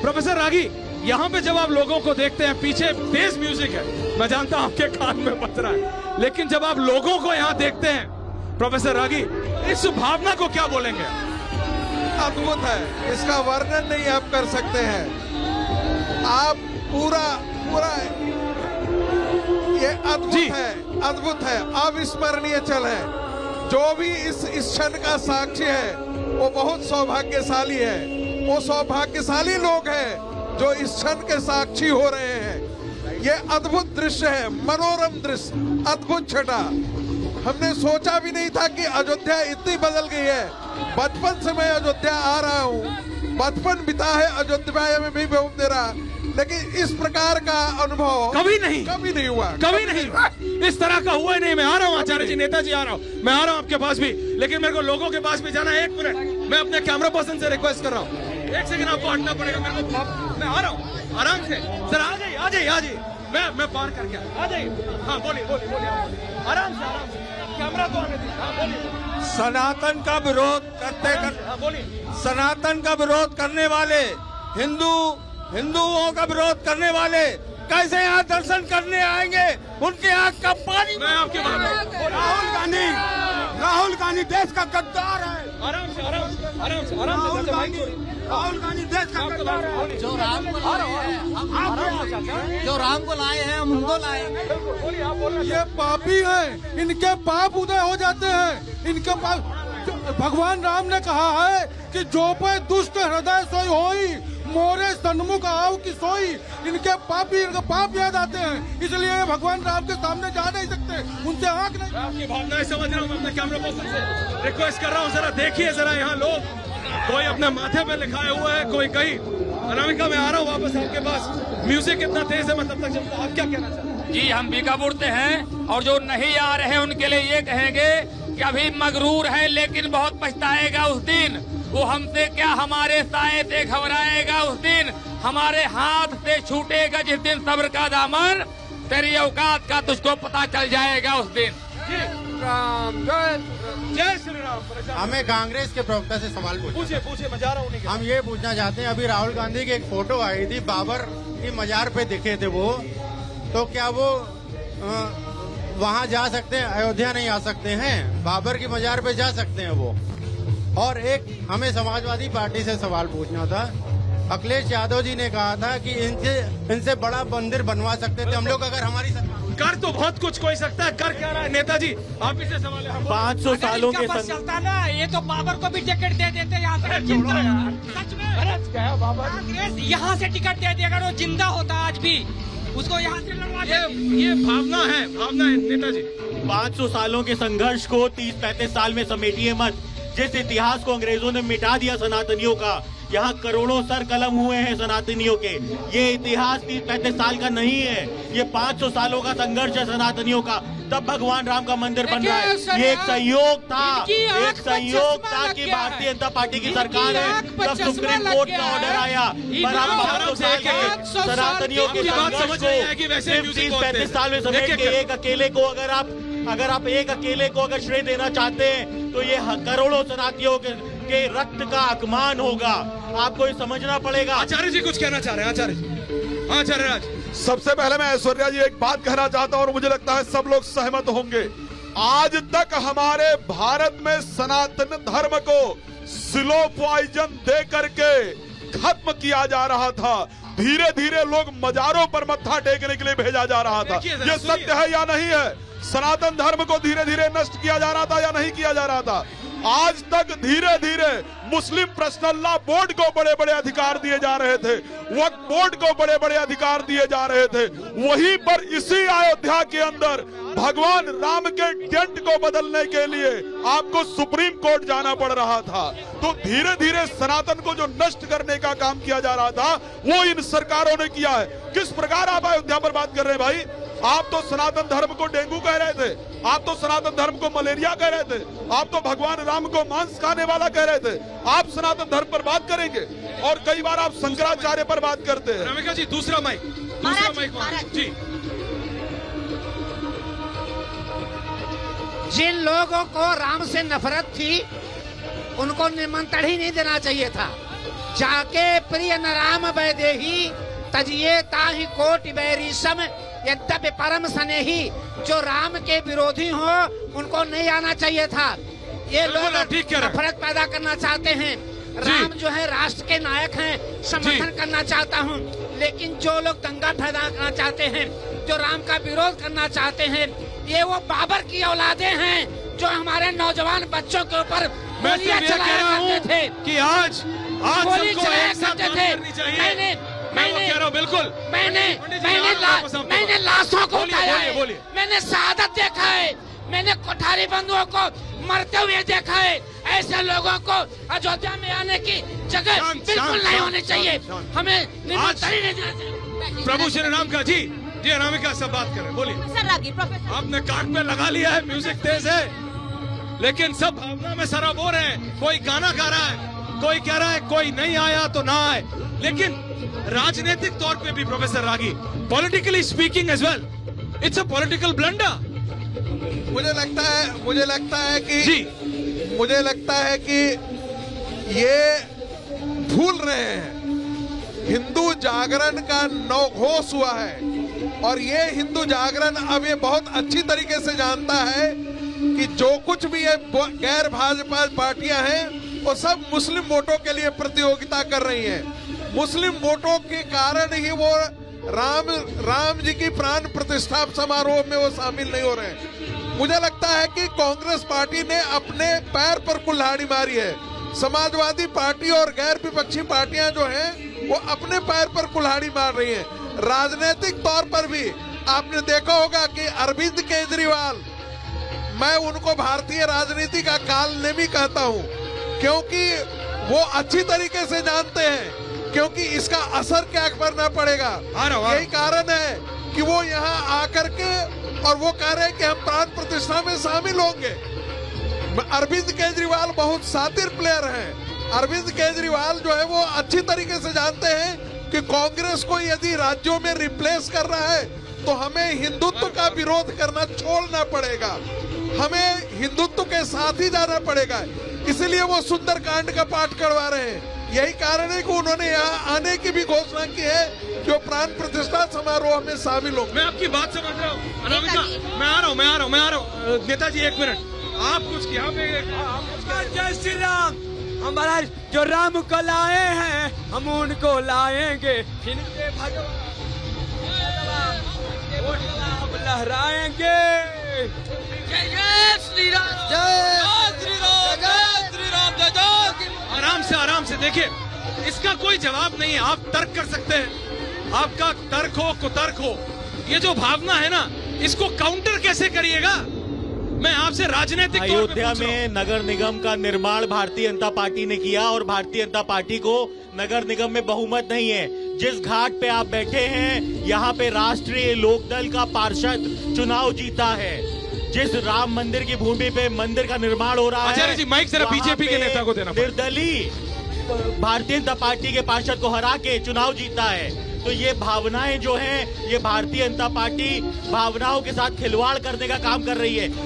Professor रागी, यहाँ पे जब आप लोगों को देखते हैं, पीछे तेज म्यूजिक है, मैं जानता हूं आपके कान में बज रहा है, लेकिन जब आप लोगों को यहाँ देखते हैं प्रोफेसर रागी, इस भावना को क्या बोलेंगे? अद्भुत है, इसका वर्णन नहीं आप कर सकते हैं। आप पूरा ये अद्भुत है, अविस्मरणीय क्षण है। जो भी इस क्षण का साक्षी है वो बहुत सौभाग्यशाली है। वो सौभाग्यशाली लोग हैं जो इस क्षण के साक्षी हो रहे हैं। ये अद्भुत दृश्य है, मनोरम दृश्य, अद्भुत छटा। हमने सोचा भी नहीं था कि अयोध्या इतनी बदल गई है। बचपन से मैं अयोध्या आ रहा हूँ, बचपन बिता है अयोध्या में भी मेरा, लेकिन इस प्रकार का अनुभव कभी नहीं हुआ। इस तरह का हुआ ही नहीं। मैं आ रहा हूँ आचार्य जी, नेताजी आ रहा हूँ, मैं आ रहा हूँ आपके पास भी, लेकिन मेरे को लोगों के पास भी जाना है। 1 मिनट, मैं अपने कैमरा पर्सन से रिक्वेस्ट कर रहा हूँ, 1 सेकंड आपको हटना पड़ेगा मेरे को। मैं आ रहा हूँ, आराम से सर, आ जाइए। मैं पार करके आ जाइए। हाँ बोलिए, आराम से कैमरा को आने दीजिए। हाँ बोलिए। सनातन का विरोध सनातन का विरोध करने वाले हिंदुओं का विरोध करने वाले कैसे यहाँ दर्शन करने आएंगे? उनके आंख का पानी। मैं आपके राहुल गांधी देश का गद्दार है। आराम से राहुल गांधी देश का गद्दार है। जो राम को लाए हैं हम उनको लाएंगे। ये पापी हैं, इनके पाप उदय हो जाते हैं। इनके पाप, भगवान राम ने कहा है कि जो पे दुष्ट हृदय सोई होई, मोरे सन्मुख आव की सोई। इनके पाप याद आते हैं, इसलिए भगवान राम के सामने जा नहीं सकते, उनसे आंख नहीं। आपकी भावनाएं समझ रहा हूँ। मैं अपने कैमरा पर्सन से रिक्वेस्ट कर रहा हूँ, जरा देखिए जरा यहाँ लोग, कोई अपने माथे पे लिखाए हुआ है, कोई कहीं। अनामिका, मैं आ रहा हूँ वापस आपके पास। म्यूजिक इतना तेज है, मैं तब तक चलता। आप क्या कहना चाहते हैं? जी, हम बीकापुर से हैं और जो नहीं आ रहे हैं उनके लिए ये कहेंगे कि अभी मगरूर है लेकिन बहुत पछताएगा उस दिन। वो हमसे क्या हमारे साए से घबराएगा उस दिन। हमारे हाथ से छूटेगा जिस दिन सब्र का दामन, तेरी औकात का तुझको पता चल जाएगा उस दिन। जय श्री राम। हमें कांग्रेस के प्रवक्ता से सवाल पूछिए, मैं जा रहा हूँ। हम ये पूछना चाहते हैं, अभी राहुल गांधी की एक फोटो आई थी, बाबर की मजार पे दिखे थे वो, तो क्या वो वहाँ जा सकते हैं? अयोध्या नहीं आ सकते हैं, बाबर की मजार पे जा सकते हैं वो? और एक हमें समाजवादी पार्टी से सवाल पूछना था। अखिलेश यादव जी ने कहा था कि इनसे बड़ा मंदिर बनवा सकते थे हम लोग अगर हमारी सरकार। कर तो बहुत कुछ कोई सकता है, कर क्या रहा है नेताजी? आप इसे सवाल है। 500 सालों के चलता ना, ये तो बाबर को भी टिकट दे देते यहाँ से। सच में कांग्रेस यहाँ से टिकट दे देगा, वो जिंदा होता आज भी, उसको यहाँ से लड़वा। ये भावना है नेताजी। 500 सालों के संघर्ष को 30-35 साल में समेटिए मत। जिस इतिहास को अंग्रेजों ने मिटा दिया सनातनियों का, यहाँ करोड़ों सर कलम हुए हैं सनातनियों के। ये इतिहास 30-35 साल का नहीं है, ये 500 सालों का संघर्ष है सनातनियों का। तब भगवान राम का मंदिर बन रहा है। ये एक संयोग था कि भारतीय जनता पार्टी की सरकार है, तब सुप्रीम कोर्ट का ऑर्डर आया। पर आप 500 साल के सनातनियों के संघर्ष को 30-35 साल में समेट के एक अकेले को अगर आप एक अकेले को अगर श्रेय देना चाहते हैं तो ये करोड़ों सनातनियों के रक्त का अपमान होगा। आपको ये समझना पड़ेगा। आचार्य जी कुछ कहना चाह रहे हैं? आचार्य जी, आचार्य राज। सबसे पहले मैं ऐश्वर्या जी एक बात कहना चाहता हूं और मुझे लगता है सब लोग सहमत होंगे। आज तक हमारे भारत में सनातन धर्म को स्लो पॉइजन दे करके खत्म किया जा रहा था। धीरे धीरे लोग मजारों पर मत्था टेकने के लिए भेजा जा रहा था। ये सत्य है या नहीं है? सनातन धर्म को धीरे धीरे नष्ट किया जा रहा था या नहीं किया जा रहा था? आज तक धीरे धीरे मुस्लिम पर्सनल लॉ बोर्ड को बड़े बड़े अधिकार दिए जा रहे थे, वक्फ बोर्ड को बड़े बड़े अधिकार दिए जा रहे थे। वहीं पर इसी अयोध्या के अंदर भगवान राम के टेंट को बदलने के लिए आपको सुप्रीम कोर्ट जाना पड़ रहा था। तो धीरे धीरे सनातन को जो नष्ट करने का काम किया जा रहा था वो इन सरकारों ने किया है। किस प्रकार आप अयोध्या पर बात कर रहे हैं भाई? आप तो सनातन धर्म को डेंगू कह रहे थे, आप तो सनातन धर्म को मलेरिया कह रहे थे, आप तो भगवान राम को मांस खाने वाला कह रहे थे। आप सनातन धर्म पर बात करेंगे और कई बार आप शंकराचार्य पर बात करते हैं। रमेका जी, दूसरा माइक जी। जिन लोगों को राम से नफरत थी उनको निमंत्रण ही नहीं देना चाहिए था। जाके प्रिय न राम वैदेही तजिए ताहि कोटि बैरी सम यद्यपि परम स्नेही। जो राम के विरोधी हो उनको नहीं आना चाहिए था। ये बिल्कुल, लोग ठीक कह रहे हैं। नफरत पैदा करना चाहते हैं। राम जो है राष्ट्र के नायक हैं, समर्थन करना चाहता हूँ, लेकिन जो लोग दंगा पैदा करना चाहते हैं, जो राम का विरोध करना चाहते हैं, ये वो बाबर की औलादे हैं जो हमारे नौजवान बच्चों के ऊपर मैं गोलियां सिर्फ ये कह चलाया रहा करते थे। हूँ कि आज गोली सबको चलाया एक साथ करते बात थे। करनी चाहिए। मैं वो कह रहा हूँ, बिल्कुल। मैंने पंडित जी, वापस आपके मैंने पास। लाशों को बोलिए, उठाया बोलिए, है, बोलिए। मैंने शहादत देखा है, मैंने कोठारी बंधुओं को मरते हुए देखा है। ऐसे लोगों को अयोध्या में आने की जगह शांत, बिल्कुल शांत, नहीं शांत, होनी चाहिए। शांत, शांत। हमें निमंत्रण ही नहीं देना चाहिए। प्रभु श्री राम का जी अनामिका सब बात करें, बोलिए। प्रोफेसर आपने कान पे लगा लिया है, म्यूजिक तेज है, लेकिन सब भावना में सराबोर है। कोई गाना गा रहा है, कोई कह रहा है कोई नहीं आया तो ना आए, लेकिन राजनीतिक तौर पे भी professor Ragi, politically speaking as well, it's a political blunder. मुझे लगता है कि जी मुझे लगता है कि ये भूल रहे हैं। हिंदू जागरण का नवघोष हुआ है और ये हिंदू जागरण अब ये बहुत अच्छी तरीके से जानता है कि जो कुछ भी ये गैर भाजपा पार्टियां हैं वो सब मुस्लिम वोटों के लिए प्रतियोगिता कर रही हैं। मुस्लिम वोटों के कारण ही वो राम जी की प्राण प्रतिष्ठा समारोह में वो शामिल नहीं हो रहे हैं। मुझे लगता है कि कांग्रेस पार्टी ने अपने पैर पर कुल्हाड़ी मारी है। समाजवादी पार्टी और गैर विपक्षी पार्टियां जो हैं वो अपने पैर पर कुल्हाड़ी मार रही हैं। राजनीतिक तौर पर भी आपने देखा होगा कि अरविंद केजरीवाल, मैं उनको भारतीय राजनीति का काल नेमी कहता हूं, क्योंकि वो अच्छी तरीके से जानते हैं क्योंकि इसका असर क्या पड़ना पड़ेगा। यही कारण है कि वो यहाँ आकर के और वो कह रहे हैं कि हम प्राण प्रतिष्ठा में शामिल होंगे। अरविंद केजरीवाल बहुत शातिर प्लेयर हैं। अरविंद केजरीवाल जो है वो अच्छी तरीके से जानते हैं कि कांग्रेस को यदि राज्यों में रिप्लेस कर रहा है तो हमें हिंदुत्व का विरोध करना छोड़ना पड़ेगा, हमें हिंदुत्व के साथ ही जाना पड़ेगा। इसलिए वो सुंदरकांड का पाठ करवा रहे हैं। यही कारण है कि उन्होंने यहाँ आने की भी घोषणा की है जो प्राण प्रतिष्ठा समारोह में शामिल हो। मैं आपकी बात समझ रहा हूँ अनामिका, मैं आ रहा हूँ। नेताजी एक मिनट, आप कुछ यहाँ पे जय श्री राम। हमारा जो राम को लाए हैं हम उनको लाएंगे, इनके भगवान लहराएंगे। जय श्री राम, जय श्री राम, जय श्री राम, जय जय। आराम से देखिए, इसका कोई जवाब नहीं है। आप तर्क कर सकते हैं, आपका तर्क हो कुतर्क हो, ये जो भावना है ना इसको काउंटर कैसे करिएगा। मैं आपसे राजनीतिक तौर पे अयोध्या पूछ रहा हूं। में नगर निगम का निर्माण भारतीय जनता पार्टी ने किया और भारतीय जनता पार्टी को नगर निगम में बहुमत नहीं है। जिस घाट पे आप बैठे हैं यहाँ पे राष्ट्रीय लोकदल का पार्षद चुनाव जीता है। जिस राम मंदिर की भूमि पे मंदिर का निर्माण हो रहा है, आचार्य जी माइक जरा वहाँ बीजेपी के पे नेता को देना पड़ेगा। निर्दलीय भारतीय जनता पार्टी के पार्षद को हरा के चुनाव जीता है। तो ये भावनाएं जो हैं, ये भारतीय जनता पार्टी भावनाओं के साथ खिलवाड़ करने का काम कर रही है।